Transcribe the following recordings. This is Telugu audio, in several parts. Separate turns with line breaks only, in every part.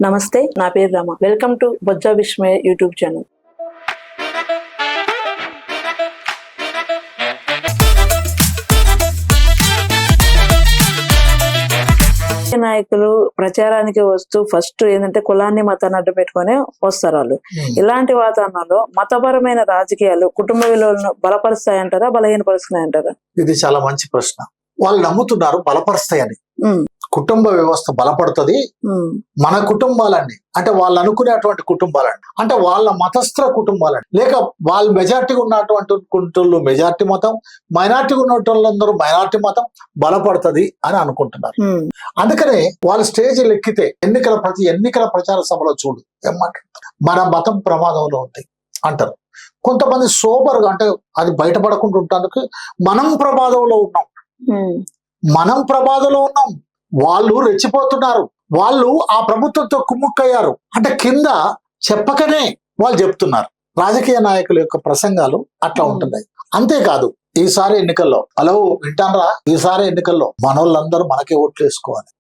నమస్తే, నా పేరు Rama. Welcome to Bojja Vismaya YouTube channel. నాయకులు ప్రచారానికి వస్తూ ఫస్ట్ ఏంటంటే కులాన్ని మతాన్ని అడ్డు పెట్టుకుని వస్తారు వాళ్ళు. ఇలాంటి వాతావరణంలో మతపరమైన రాజకీయాలు కుటుంబ విలువలను బలపరుస్తాయంటారా, బలహీనపరుస్తున్నాయంటారా?
ఇది చాలా మంచి ప్రశ్న. వాళ్ళు నమ్ముతున్నారు బలపరుస్తాయని. కుటుంబ వ్యవస్థ బలపడుతుంది, మన కుటుంబాలన్నీ అంటే వాళ్ళు అనుకునేటువంటి కుటుంబాలండి, అంటే వాళ్ళ మతస్థ కుటుంబాలండి, లేక వాళ్ళు మెజార్టీగా ఉన్నటువంటి కుంటూళ్ళు మెజార్టీ మతం, మైనార్టీగా ఉన్నటువంటి మైనార్టీ మతం బలపడుతుంది అని అనుకుంటున్నారు. అందుకనే వాళ్ళు స్టేజీలు ఎక్కితే ప్రతి ఎన్నికల ప్రచార సభలో చూడు ఏమంటారు, మన మతం ప్రమాదంలో ఉంది అంటారు. కొంతమంది సోబర్గా అంటే అది బయటపడకుండా ఉండటానికి మనం ప్రమాదంలో ఉన్నాం, మనం ప్రమాదంలో ఉన్నాం, వాళ్ళు రెచ్చిపోతున్నారు, వాళ్ళు ఆ ప్రభుత్వంతో కుమ్ముక్కయ్యారు అంటే కింద చెప్పకనే వాళ్ళు చెప్తున్నారు. రాజకీయ నాయకుల యొక్క ప్రసంగాలు అట్లా ఉంటున్నాయి. అంతేకాదు ఈసారి ఎన్నికల్లో వింటానరా, ఈసారి ఎన్నికల్లో మనోళ్ళందరూ మనకే ఓట్లు వేసుకోవాలి,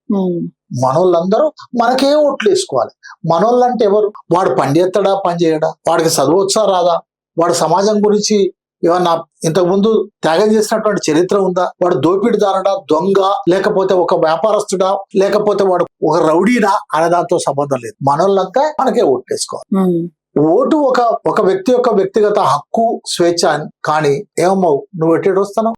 మనోళ్ళందరూ మనకే ఓట్లు వేసుకోవాలి. మనోళ్ళంటే ఎవరు? వాడు పని చేస్తాడా, పని చేయడా, వాడికి చదువొచ్చా రాదా, వాడు సమాజం గురించి ఏమన్నా ఇంతకు ముందు త్యాగం చేసినటువంటి చరిత్ర ఉందా, వాడు దోపిడిదారుడా, దొంగ, లేకపోతే ఒక వ్యాపారస్తుడా, లేకపోతే వాడు ఒక రౌడీనా అనే దాంతో సంబంధం లేదు. మనోళ్ళంతా మనకే ఓటు వేసుకోవాలి. ఓటు ఒక వ్యక్తి యొక్క వ్యక్తిగత హక్కు, స్వేచ్ఛ. కానీ ఏమో నువ్వు ఎట్టేటి వస్తున్నావు,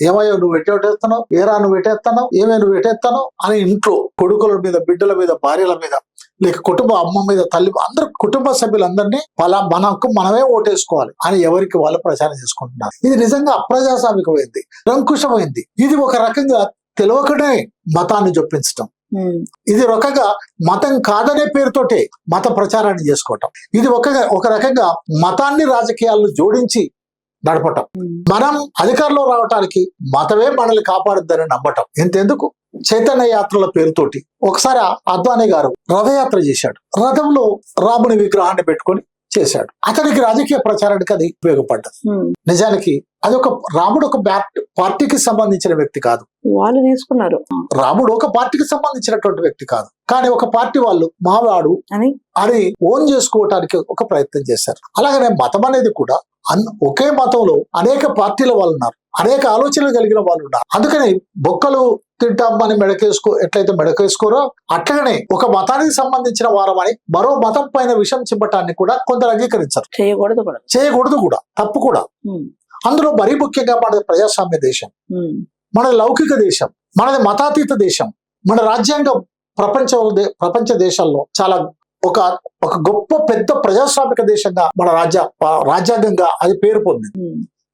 ఏమయ్యో నువ్వు ఎట్టేస్తున్నావు, ఏరా నువ్వు ఎట్టేస్తున్నావు, ఏమే నువ్వు ఎట్టేస్తున్నావు అని ఇంట్లో కొడుకుల మీద, బిడ్డల మీద, భార్యల మీద, లేక కుటుంబ అమ్మ మీద, తల్లి, అందరు కుటుంబ సభ్యులందరినీ మనకు మనమే ఓటేసుకోవాలి అని ఎవరికి వాళ్ళు ప్రచారం చేసుకుంటున్నారు. ఇది నిజంగా అప్రజాస్వామికమైంది, నిరంకుశమైంది. ఇది ఒక రకంగా తెలియకనే మతాన్ని చొప్పించటం, ఇది రకంగా మతం కాదనే పేరుతోటే మత ప్రచారాన్ని చేసుకోవటం, ఇది ఒక రకంగా మతాన్ని రాజకీయాలను జోడించి నడపటం. మనం అధికారంలో రావటానికి మతమే మనల్ని కాపాడుద్దని నమ్మటం. ఇంతెందుకు, చైతన్య యాత్రల పేరుతోటి ఒకసారి అద్వానీ గారు రథయాత్ర చేశాడు, రథంలో రాముని విగ్రహాన్ని పెట్టుకొని చేశాడు. అతనికి రాజకీయ ప్రచారానికి అది ఉపయోగపడ్డది. నిజానికి అది రాముడు ఒక పార్టీకి సంబంధించిన వ్యక్తి కాదు,
వాళ్ళు తీసుకున్నారు.
రాముడు ఒక పార్టీకి సంబంధించినటువంటి వ్యక్తి కాదు, కానీ ఒక పార్టీ వాళ్ళు మావాడు అని ఓన్ చేసుకోవటానికి ఒక ప్రయత్నం చేశారు. అలాగనే మతం అనేది కూడా ఒకే మతంలో అనేక పార్టీల వాళ్ళు ఉన్నారు, అనేక ఆలోచనలు కలిగిన వాళ్ళు ఉన్నారు. అందుకని బొక్కలు తింటామని ఎట్లయితే మెడకేసుకోరో అట్లనే ఒక మతానికి సంబంధించిన వారమని మరో మతం పైన విషం చిమ్మటాన్ని కూడా కొందరు అంగీకరించారు. చేయకూడదు కూడా, తప్పు కూడా. అందులో మరీ ముఖ్యంగా మనది ప్రజాస్వామ్య దేశం, మనది లౌకిక దేశం, మనది మతాతీత దేశం. మన రాజ్యాంగం ప్రపంచ దేశాల్లో చాలా ఒక గొప్ప పెద్ద ప్రజాస్వామిక దేశంగా మన రాజ్యాంగంగా అది పేరు పొందింది.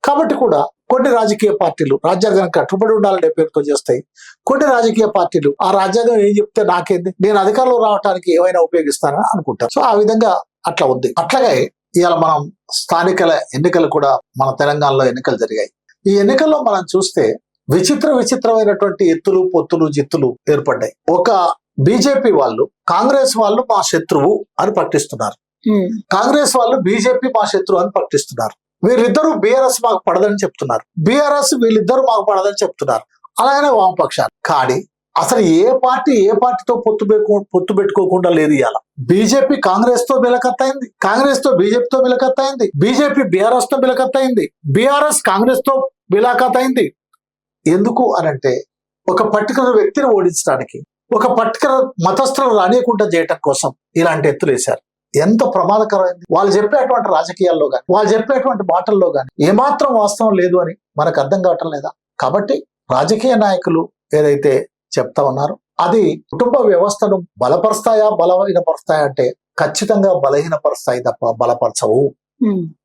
కాబట్టి కూడా కొన్ని రాజకీయ పార్టీలు రాజ్యాంగానికి కట్టుబడి ఉండాలనే పేరుతో చేస్తాయి. కొన్ని రాజకీయ పార్టీలు ఆ రాజ్యాంగం ఏం చెప్తే నాకేంది, నేను అధికారంలో రావడానికి ఏమైనా ఉపయోగిస్తానని అనుకుంటారు. సో ఆ విధంగా అట్లా ఉంది. అట్లాగే ఇవాళ మనం స్థానికల ఎన్నికలు కూడా మన తెలంగాణలో ఎన్నికలు జరిగాయి. ఈ ఎన్నికల్లో మనం చూస్తే విచిత్రమైనటువంటి ఎత్తులు, పొత్తులు, జిత్తులు ఏర్పడ్డాయి. ఒక బీజేపీ వాళ్ళు కాంగ్రెస్ వాళ్ళు మా శత్రువు అని ప్రకటిస్తున్నారు, కాంగ్రెస్ వాళ్ళు బీజేపీ మా శత్రువు అని ప్రకటిస్తున్నారు. వీళ్ళిద్దరూ బీఆర్ఎస్ మాకు పడదని చెప్తున్నారు, బీఆర్ఎస్ వీళ్ళిద్దరూ మాకు పడదని చెప్తున్నారు. అలాగనే వామపక్షాలు. కానీ అసలు ఏ పార్టీతో పొత్తు పెట్టుకోకుండా లేదు. ఇవాళ బీజేపీ కాంగ్రెస్ తో బిలకత్తయింది, కాంగ్రెస్ తో బీజేపీతో బిలకత్తయింది, బీజేపీ బీఆర్ఎస్ తో బిలకత్తయింది, బీఆర్ఎస్ కాంగ్రెస్ తో బిలకత్తయింది. ఎందుకు అనంటే ఒక పర్టికులర్ వ్యక్తిని ఓడించడానికి, ఒక పర్టికులర్ మతస్థులను రానియకుండా చేయటం కోసం ఇలాంటి ఎత్తులు వేశారు. ఎంత ప్రమాదకరమైంది. వాళ్ళు చెప్పేటువంటి రాజకీయాల్లో కానీ, వాళ్ళు చెప్పేటువంటి మాటల్లో కానీ ఏమాత్రం వాస్తవం లేదు అని మనకు అర్థం కావటం లేదా? కాబట్టి రాజకీయ నాయకులు ఏదైతే చెప్తా ఉన్నారో అది కుటుంబ వ్యవస్థను బలహీనపరుస్తాయా అంటే ఖచ్చితంగా బలహీనపరుస్తాయి తప్ప బలపరచవు.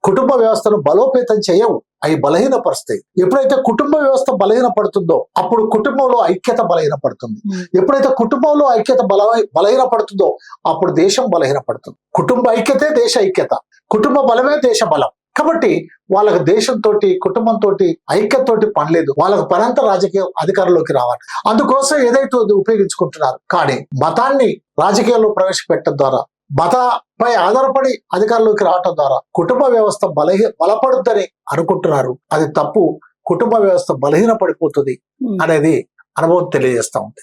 కుటుంబ వ్యవస్థను బలోపేతం చేయవు, అవి బలహీనపరుస్తాయి. ఎప్పుడైతే కుటుంబ వ్యవస్థ బలహీనపడుతుందో అప్పుడు కుటుంబంలో ఐక్యత బలహీనపడుతుంది. ఎప్పుడైతే కుటుంబంలో ఐక్యత బలహీనపడుతుందో అప్పుడు దేశం బలహీనపడుతుంది. కుటుంబ ఐక్యతే దేశ ఐక్యత, కుటుంబ బలమే దేశ బలం. కాబట్టి వాళ్ళకి దేశంతో, కుటుంబంతో, ఐక్యతతోటి పని లేదు. వాళ్ళకు పరంత రాజకీయ అధికారంలోకి రావాలి. అందుకోసం ఏదైతే ఉపయోగించుకుంటున్నారు. కానీ మతాన్ని రాజకీయాల్లో ప్రవేశపెట్టడం ద్వారా, మతపై ఆధారపడి అధికారంలోకి రావటం ద్వారా కుటుంబ వ్యవస్థ బలపడుద్దని అనుకుంటున్నారు. అది తప్పు. కుటుంబ వ్యవస్థ బలహీనపడిపోతుంది అనేది అనుభవం తెలియజేస్తా ఉంది.